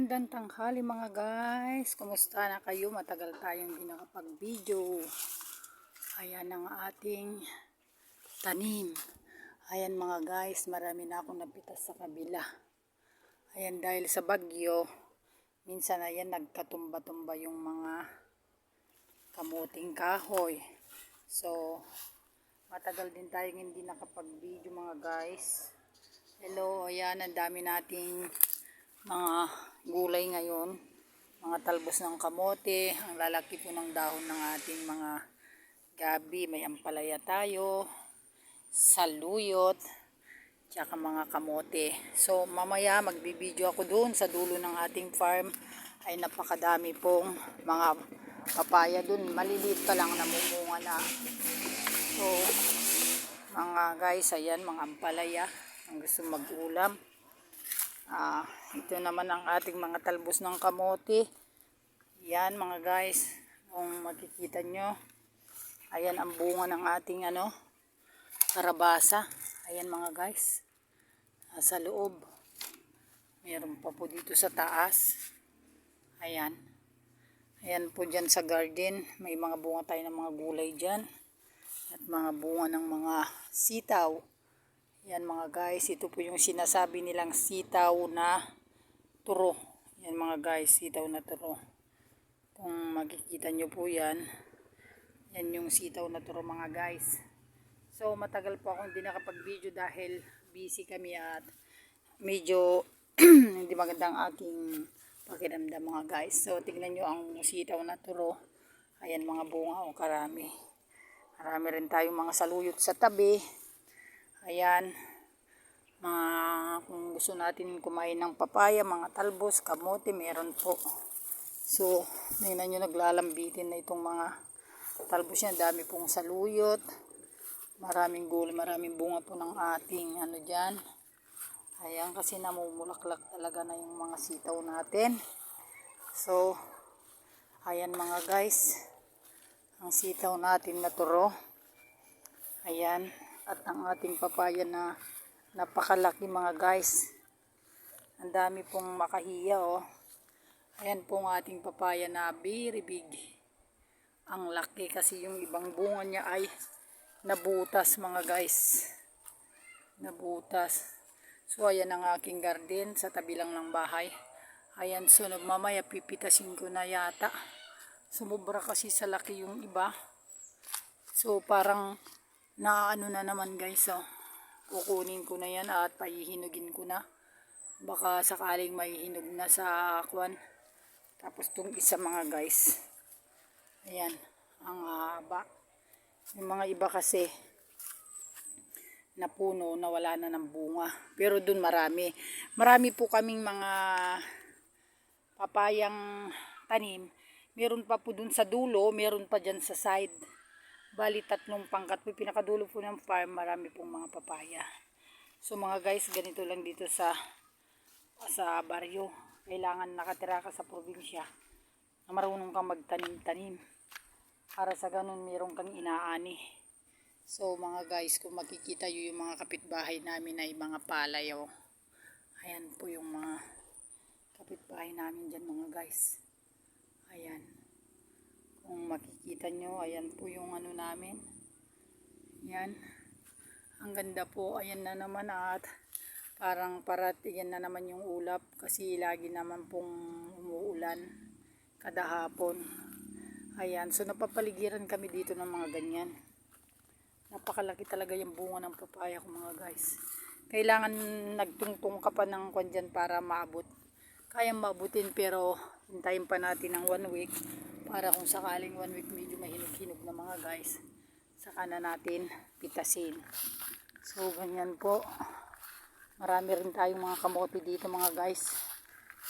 Magandang tanghali mga guys. Kumusta na kayo? Matagal tayong hindi nakapag-video. Ayan ang ating tanim. Ayan mga guys, marami na akong napitas sa kabila. Ayan dahil sa bagyo, minsan ayan nagkatumba-tumba yung mga kamuting kahoy. So, matagal din tayong hindi nakapag-video mga guys. Hello, ayan ang dami nating mga gulay ngayon, mga talbos ng kamote, ang lalaki po ng dahon ng ating mga gabi, may ampalaya tayo, saluyot, tsaka mga kamote. So mamaya magbibideo ako doon sa dulo ng ating farm, ay napakadami pong mga papaya doon, maliliit pa lang, namumunga na. So mga guys, ayan mga ampalaya, ang gusto mag-ulam. Ito naman ang ating mga talbos ng kamote. Yan mga guys, kung makikita nyo, ayan ang bunga ng ating karabasa. Ayan mga guys, sa loob. Meron pa po dito sa taas. Ayan. Ayan po dyan sa garden, may mga bunga tayo ng mga gulay dyan. At mga bunga ng mga sitaw. Yan mga guys, ito po yung sinasabi nilang sitaw na turo. Yan mga guys, sitaw na turo. Kung makikita nyo po yan, yan yung sitaw na turo mga guys. So matagal po akong hindi nakapag-video dahil busy kami at medyo hindi magandang aking pakiramdam mga guys. So tingnan nyo ang sitaw na turo. Ayan mga bunga o karami. Marami rin tayong mga saluyot sa tabi. Ayan, kung gusto natin kumain ng papaya, mga talbos, kamote, meron po. So, tingnan nyo, naglalambitin na itong mga talbos yan. Dami pong saluyot, maraming gulay, maraming bunga po ng ating dyan. Ayan, kasi namumulaklak talaga na yung mga sitaw natin. So, ayan mga guys, ang sitaw natin na turo. Ayan. At ang ating papaya na napakalaki mga guys. Ang dami pong makahiya oh. Ayan pong ating papaya na very big. Ang laki kasi yung ibang bunga niya ay nabutas mga guys. Nabutas. So ayan ang aking garden sa tabi lang ng bahay. Ayan, so mamaya pipitasin ko na yata. Sumubra kasi sa laki yung iba. So parang na na naman guys oh. Kukunin ko na yan at paihinugin ko na. Baka sakaling may hinog na sa kwan. Tapos itong isa mga guys. Ayan, ang haba. Yung mga iba kasi napuno, nawala na ng bunga. Pero dun marami. Marami po kaming mga papayang tanim. Meron pa po dun sa dulo, meron pa dyan sa side. Bali 3 pangkat po, pinakadulo po ng farm, marami pong mga papaya. So mga guys, ganito lang dito sa baryo. Kailangan nakatira ka sa probinsya na marunong kang magtanim-tanim. Para sa ganun, meron kang inaani. So mga guys, kung makikita nyo yung mga kapitbahay namin ay mga palay. Oh. Ayan po yung mga kapitbahay namin dyan mga guys. Ayan. Kung makikita nyo, ayan po yung namin. Yan. Ang ganda po. Ayan na naman at parang yan na naman yung ulap. Kasi lagi naman pong umuulan kada hapon. Ayan. So napapaligiran kami dito ng mga ganyan. Napakalaki talaga yung bunga ng papaya ko mga guys. Kailangan nagtungtong ka pa ng kwan dyan para maabot. Kayang maabutin pero hintayin pa natin ng 1 week. Para kung sakaling 1 week medyo mahinog-hinog na mga guys, saka na natin pitasin. So ganyan po. Marami rin tayong mga kamote dito mga guys.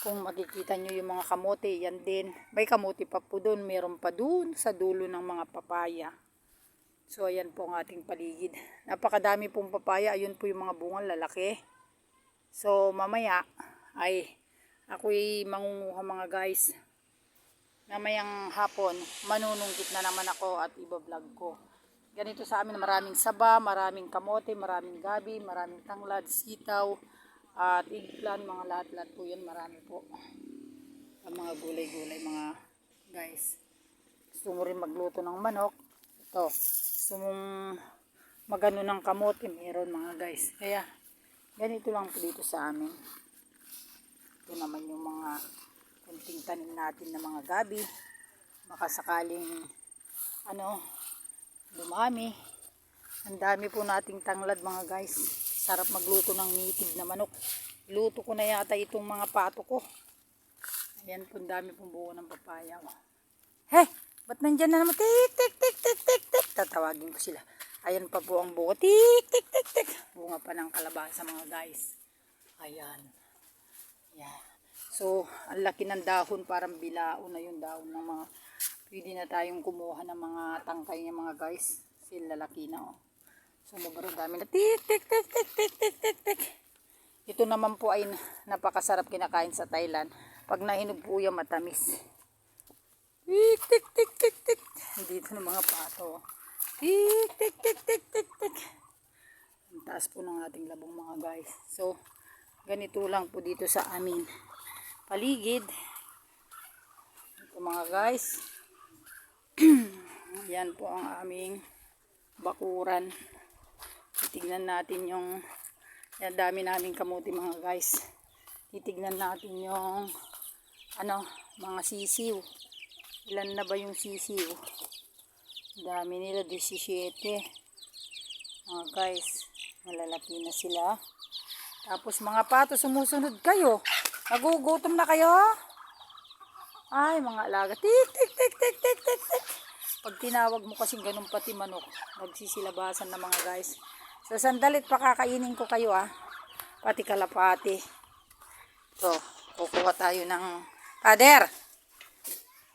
Kung makikita nyo yung mga kamote, yan din. May kamote pa po doon. Meron pa doon sa dulo ng mga papaya. So ayan po ang ating paligid. Napakadami pong papaya. Ayun po yung mga bunga lalaki. So mamaya ay ako'y mangunguha mga guys. Mamayang hapon, manunungkit na naman ako at iba-vlog ko. Ganito sa amin, maraming saba, maraming kamote, maraming gabi, maraming tanglad, sitaw, at eggplant, mga lahat-lahat po yan, marami po. ang mga gulay-gulay mga guys. Gusto mo rin magluto ng manok, ito. Gusto mong magano ng kamote, meron mga guys. Kaya ganito lang po dito sa amin. Ito naman yung mga kunting tanim natin na mga gabi. Baka sakaling dumami. Ang dami po nating tanglad mga guys. Sarap magluto ng native na manok. Luto ko na yata itong mga pato ko. Ayan po, ang dami pong buo ng papaya. Hey! Ba't nandyan na naman? Tik, tik, tik, tik, tik, tik. Tatawagin ko sila. Ayan pa po ang buo. Tik, tik, tik, tik. Bunga pa ng kalabasa mga guys. Ayan. Yan. So, ang laki ng dahon. Parang bilao na yung dahon ng mga... Pwede na tayong kumuha ng mga tangkay niya mga guys. Sila lalaki na oh. So, sobrang dami na. Tik, tik, tik, tik, tik, tik, tik, tik. Ito naman po ay napakasarap kinakain sa Thailand. Pag nahinog po yung matamis. Tik, tik, tik, tik, tik. Dito ng mga pato. Tik, tik, tik, tik, tik, tik. Ang taas po ng ating labong mga guys. So, ganito lang po dito sa amin paligid. Ito mga guys. Yan po ang aming bakuran. Titignan natin yung dami naming kamuti mga guys. Titignan natin yung mga sisiw. Ilan na ba yung sisiw? Dami nila, 17. Mga guys, malalaki na sila. Tapos mga pato, sumusunod kayo. Nagugutom na kayo? Ay, mga alaga. Tik, tik, tik, tik, tik, tik, tik. Pag tinawag mo kasing ganun pati manok, nagsisilabasan na mga guys. So, sandalit pakakainin ko kayo pati kalapati. So, kukuha tayo ng pader.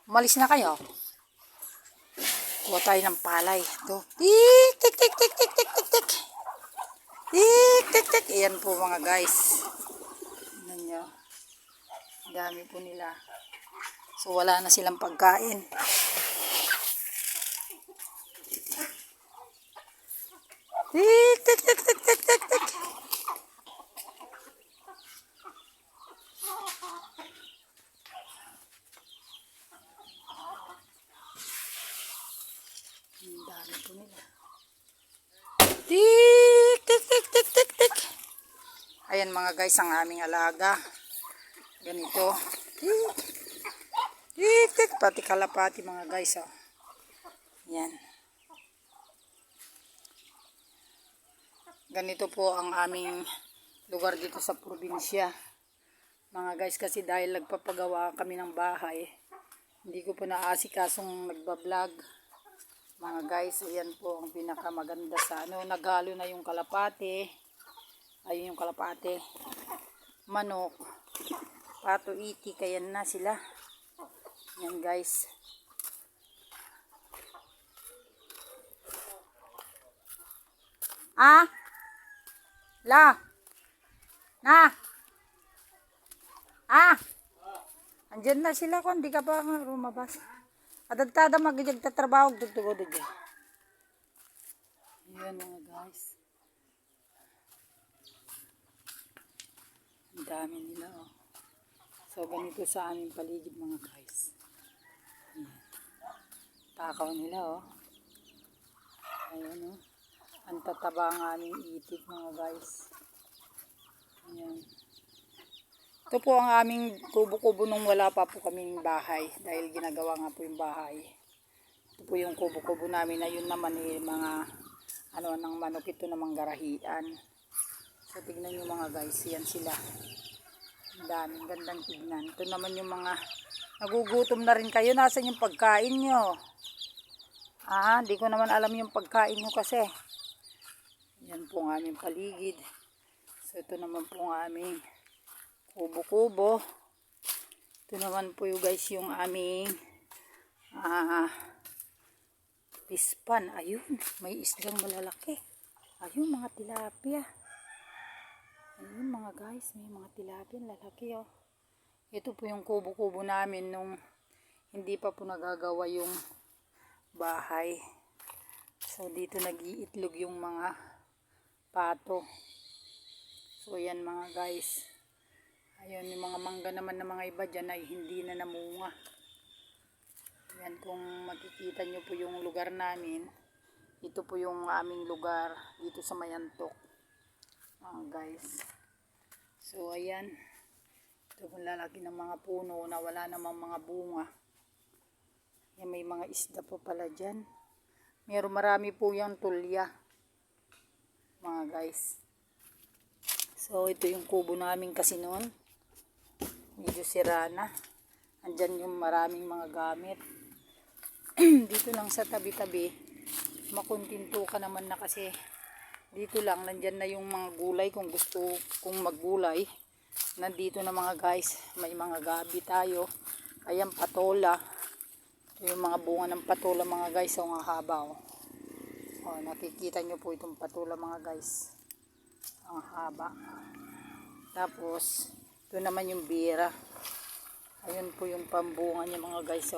Umalis na kayo. Kuha tayo ng palay. Ito. Tik, tik, tik, tik, tik, tik, tik, tik. Tik, tik, tik. Ayan po mga guys. Tignan nyo. Dami po nila. So, wala na silang pagkain. Tik, tik, tik, tik, tik, tik, tik. Ang dami po nila. Tik, tik, tik, tik, tik, tik. Ayan mga guys, ang aming alaga. Ganito. Tik, tik, tik. Pati kalapati mga guys. Oh. Yan. Ganito po ang aming lugar dito sa probinsya. Mga guys, kasi dahil nagpapagawa kami ng bahay, hindi ko po naasikasong nagbablog. Mga guys, ayan po ang pinakamaganda sa naghalo na yung kalapate. Ayun yung kalapate. Manok. Pato, iti, kaya na sila. Yan guys. La. Na. Andyan na sila kung di ka pa lumabas. Adagtada magiging tatrabaho dugtugod dito. Ayan mga guys. Ang dami nila oh. So ganito sa aming paligid mga guys. Ayan. Takaw nila oh. Ayan oh. Ang tataba ang aming itik mga guys. Ayan. Ito po ang aming kubo-kubo nung wala pa po kaming bahay. Dahil ginagawa nga po yung bahay. Ito po yung kubo-kubo namin na yun naman mga ng manok, ito namang garahian. So tignan nyo mga guys, yan sila. Ang daming gandang tignan. Ito naman yung mga nagugutom na rin kayo. Nasaan yung pagkain nyo? Di ko naman alam yung pagkain nyo kasi. Yan po ang aming paligid. So ito naman po ang aming kubo-kubo. Ito naman po yung guys yung aming pispan. Ayun, may isdang malalaki. Ayun, mga tilapia. Ayun mga guys, may mga tilapia lalaki oh. Ito po yung kubo-kubo namin nung hindi pa po nagagawa yung bahay. So dito nag-iitlog yung mga pato. So yan mga guys. Ayun, yung mga mangga naman ng mga iba dyan ay hindi na namunga. Ayan, kung makikita nyo po yung lugar namin, ito po yung aming lugar dito sa Mayantok. Guys. So, ayan. Ito kung lalaki ng mga puno na wala namang mga bunga. Yan, may mga isda po pala dyan. Marami po yung tulya. Mga guys. So, ito yung kubo namin kasi noon. Medyo sira na. Andyan yung maraming mga gamit. Dito lang sa tabi-tabi, makuntinto ka naman na kasi dito lang, nandyan na yung mga gulay kung gusto kong maggulay. Nandito na mga guys, may mga gabi tayo. Ayan, patola. Ito yung mga bunga ng patola mga guys, ang haba. Nakikita nyo po itong patola mga guys. Ang haba. Tapos, ito naman yung bira. Ayun po yung pambunga niya mga guys.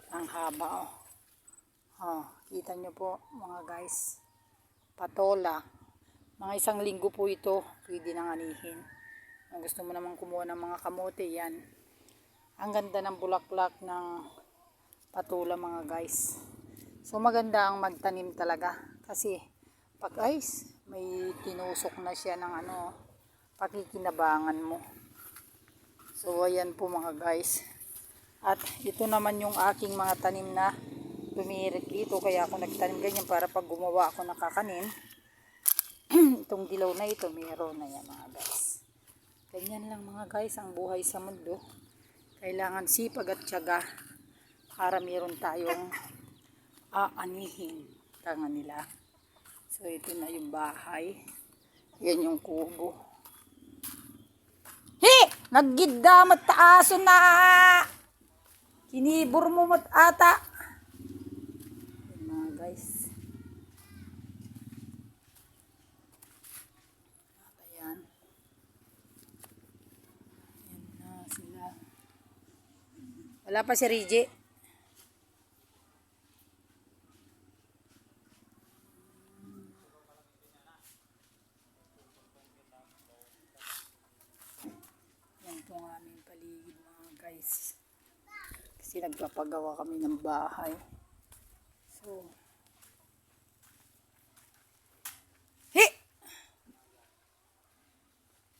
Ang haba. Kita nyo po mga guys. Patola. Mga 1 linggo po ito. Pwede nang anihin. Kung gusto mo naman kumuha ng mga kamote, yan. Ang ganda ng bulaklak ng patola mga guys. So maganda ang magtanim talaga. Kasi pag may tinusok na siya ng pakikinabangan mo. So ayan po mga guys. At ito naman yung aking mga tanim na tumirik dito. Kaya ako nagtanim ganyan para pag gumawa ako ng kakanin. Itong dilaw na ito, meron na yan mga guys. Ganyan lang mga guys ang buhay sa mundo. Kailangan sipag at tiyaga para meron tayong aanihin. Tanga nila. So ito na yung bahay. Yan yung kubo. Naggidda mataaso na. Kinibor mo ata. Yan mga guys. Ayan. Ayan na sila. Wala pa si Rigi. Yan po ang aming paligid mga guys. Kasi nagpapagawa kami ng bahay. So,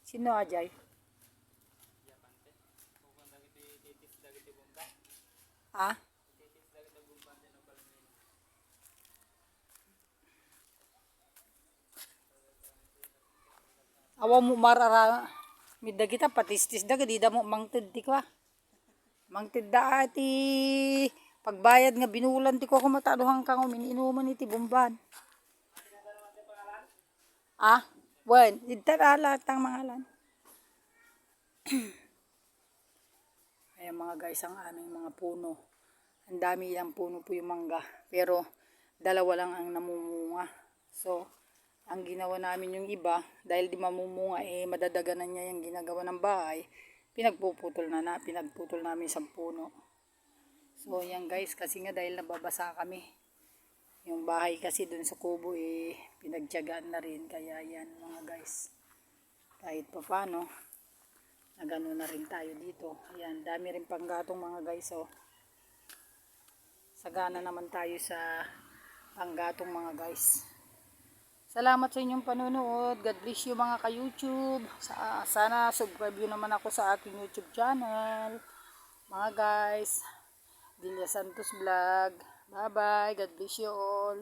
sino Ajay? Awa mo marara midda kita patistis daga di da mo mangted ti kwa. Mangted da ati pagbayad nga binulan ti ko ako mataduhang kang uminiinuman iti bumban. Wen, idta lahat ang mangalan. Ayan mga guys ang aming mga puno. Ang dami lang puno po yung mangga. Pero dalawa lang ang namumunga. So, ang ginawa namin yung iba, dahil di mamumunga, madadaganan niya yung ginagawa ng bahay, pinagputol namin sa puno. So, yan guys, kasi nga dahil nababasa kami. Yung bahay kasi dun sa kubo, pinagtiyagaan na rin. Kaya yan mga guys, kahit pa paano, nagano na rin tayo dito. Ayan, dami rin panggatong mga guys. Sagana naman tayo sa panggatong mga guys. Salamat sa inyong panonood. God bless you mga ka-YouTube. Sana subscribe nyo naman ako sa aking YouTube channel. Mga guys, Dilia Santos Vlog. Bye bye. God bless you all.